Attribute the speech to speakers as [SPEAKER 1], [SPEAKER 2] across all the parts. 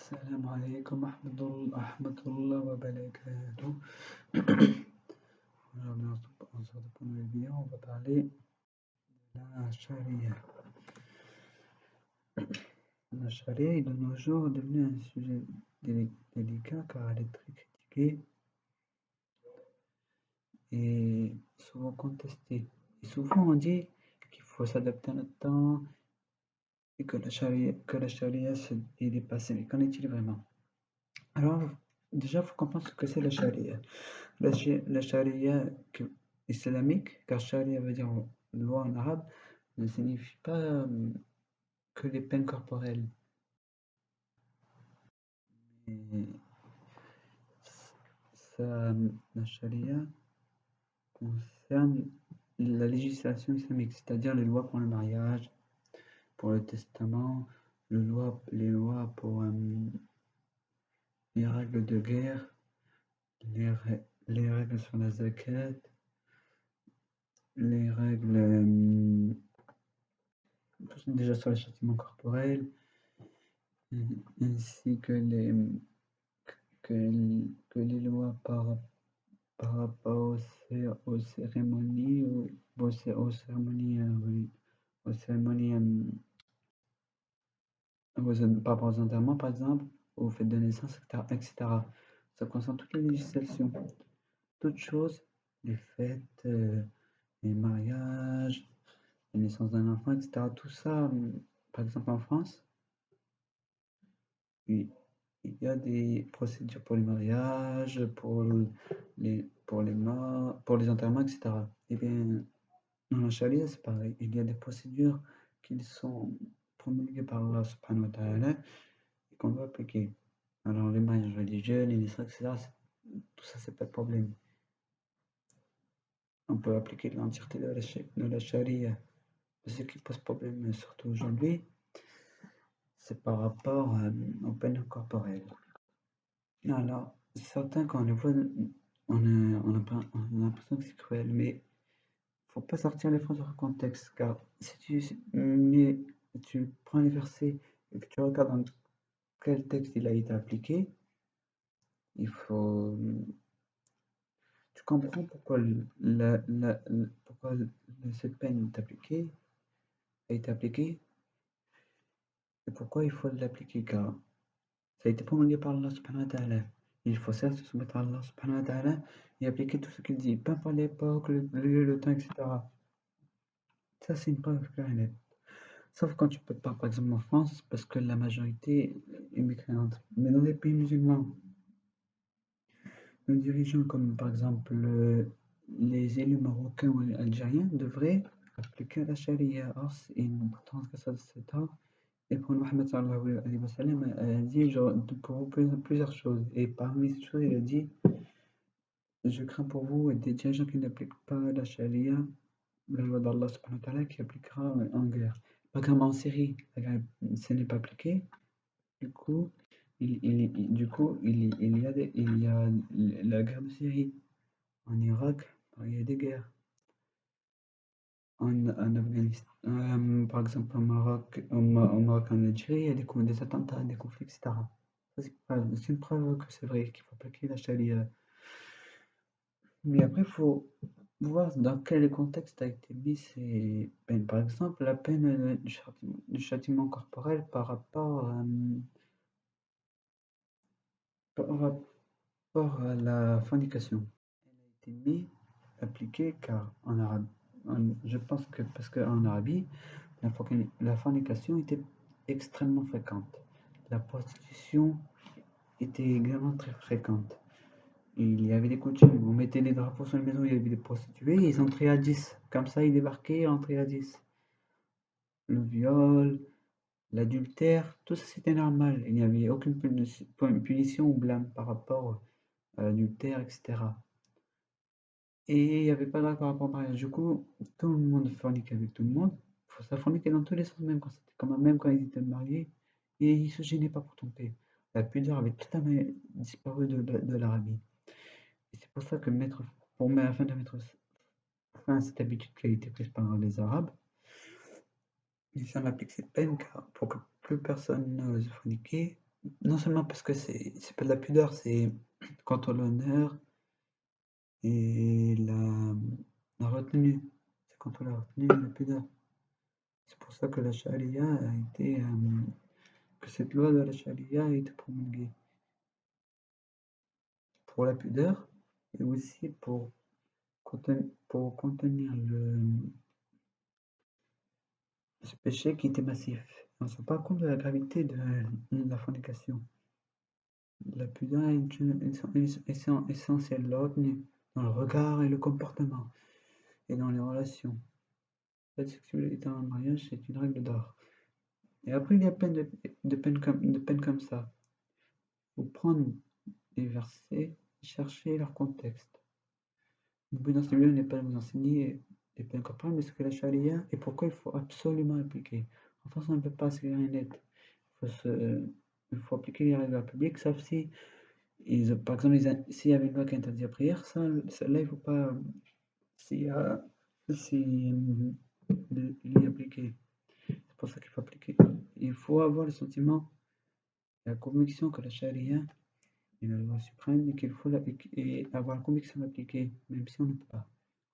[SPEAKER 1] السلام عليكم ورحمة الله وبركاته. Aujourd'hui, on se retrouve pour une nouvelle vidéo. On va parler de la charia. La charia est de nos jours devenue un sujet délicat car elle est très critiquée et souvent contestée. Et souvent on dit qu'il faut s'adapter à notre temps et que la charia est dépassée. Mais qu'en est-il vraiment? Alors, déjà, il faut comprendre ce que c'est la charia. La charia islamique, car charia veut dire loi en arabe, ne signifie pas que les peines corporelles. Et la charia concerne la législation islamique, c'est-à-dire les lois pour le mariage, pour le testament, les lois pour les règles de guerre, les règles sur la zakat, les règles déjà sur les châtiments corporels, ainsi que les lois par rapport aux cérémonies, par rapport aux enterrements, par exemple, aux fêtes de naissance, etc. Ça concerne toutes les législations, toutes choses, les fêtes, les mariages, la naissance d'un enfant, etc. Tout ça, par exemple en France, il y a des procédures pour les mariages, pour les morts, pour les enterrements, etc. Eh bien, dans la charia, c'est pareil. Il y a des procédures qui sont promulguées par Allah subhanahu wa ta'ala et qu'on doit appliquer. Alors, les mariages religieux, les naissances, etc., tout ça, c'est pas de problème. On peut appliquer l'entièreté de la charia. Ce qui pose problème, surtout aujourd'hui, c'est par rapport aux peines corporelles. Alors, certains, quand on les voit, on a l'impression que c'est cruel, mais faut pas sortir les phrases hors contexte, car si tu prends les versets et que tu regardes dans quel texte il a été appliqué, il faut, tu comprends pourquoi pourquoi cette peine a été appliquée, et pourquoi il faut l'appliquer, car ça a été promulgué par Allah subhanahu wa ta'ala. Il faut certes se soumettre à Allah subhanahu wa ta'ala et appliquer tout ce qu'il dit, peu importe l'époque, le lieu, le temps, etc. Ça, c'est une preuve claire et nette. Sauf quand tu peux pas, par exemple en France, parce que la majorité est mécréante. Mais dans les pays musulmans, nos dirigeants, comme par exemple les élus marocains ou algériens, devraient appliquer la charia. Or, c'est une transgression de cet ordre. Et pour Mohammed sallallahu alayhi wa sallam, a dit pour vous plusieurs choses. Et parmi ces choses, il a dit: je crains pour vous des dirigeants qui n'appliquent pas la charia, la loi d'Allah subhanahu wa ta'ala, qui appliquera en guerre. Par exemple, en Syrie, ce n'est pas appliqué. Du coup, il y a la guerre de Syrie. En Irak, il y a des guerres. En Afghanistan, par exemple, au Maroc, en Algérie, il y a des attentats, des conflits, etc. C'est une preuve que c'est vrai qu'il faut appliquer la charia. Mais après, il faut voir dans quel contexte a été mis ces peines. Par exemple, la peine du châtiment corporel par rapport à la fornication. Elle a été mise, appliquée, car en arabe, je pense que parce qu'en Arabie, la fornication était extrêmement fréquente. La prostitution était également très fréquente. Il y avait des coutumes, on mettait des drapeaux sur les maisons, il y avait des prostituées, ils entraient à 10. Comme ça, ils débarquaient et entraient à 10. Le viol, l'adultère, tout ça c'était normal. Il n'y avait aucune punition ou blâme par rapport à l'adultère, etc. Et il n'y avait pas de par rapport au mariage. Du coup, tout le monde forniquait avec tout le monde. Ça forniquait dans tous les sens, même quand ils étaient mariés. Et ils se gênaient pas pour tromper. La pudeur avait totalement disparu de l'Arabie. Et c'est pour ça que afin de mettre fin à cette habitude qui a été prise par les Arabes, l'islam applique cette peine car pour que plus personne n'ose forniquer, Non seulement parce que c'est pas de la pudeur, c'est contre l'honneur et la retenue. C'est contre la retenue et la pudeur. C'est pour ça que la charia a été, que cette loi de la charia a été promulguée. Pour la pudeur et aussi pour contenir ce péché qui était massif. On ne se rend pas compte de la gravité de la fornication. La pudeur est essentielle, la retenue, dans le regard et le comportement, et dans les relations. La sexualité dans le mariage, c'est une règle d'or. Et après, il y a plein de peines comme ça. Il faut prendre les versets et chercher leur contexte. Le but dans ce livre n'est pas de vous enseigner les peines corporelles, mais ce que la charia et pourquoi il faut absolument appliquer. En France, on ne peut pas, c'est rien net. Il faut appliquer les règles de la République, sauf si, par exemple, s'il y avait une loi qui interdit la prière, celle-là, il ne faut pas s'y appliquer. C'est pour ça qu'il faut appliquer. Il faut avoir le sentiment, la conviction que la charia est la loi suprême et qu'il faut et avoir la conviction d'appliquer, même si on ne peut pas.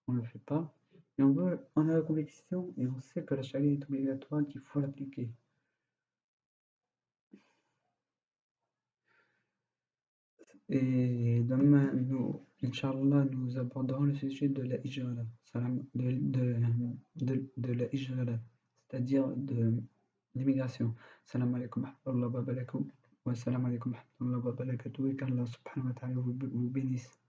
[SPEAKER 1] On ne le fait pas. Et on a la conviction et on sait que la charia est obligatoire, qu'il faut l'appliquer. Et demain, Inch'Allah, nous aborderons le sujet de la hijra, de la hijra, c'est-à-dire de l'immigration. Salam alaikum wa rahmatullahi wa barakatuh. Wa salam alaikum wa rahmatullahi wa barakatuh. Et qu'Allah subhanahu wa ta'ala vous bénisse.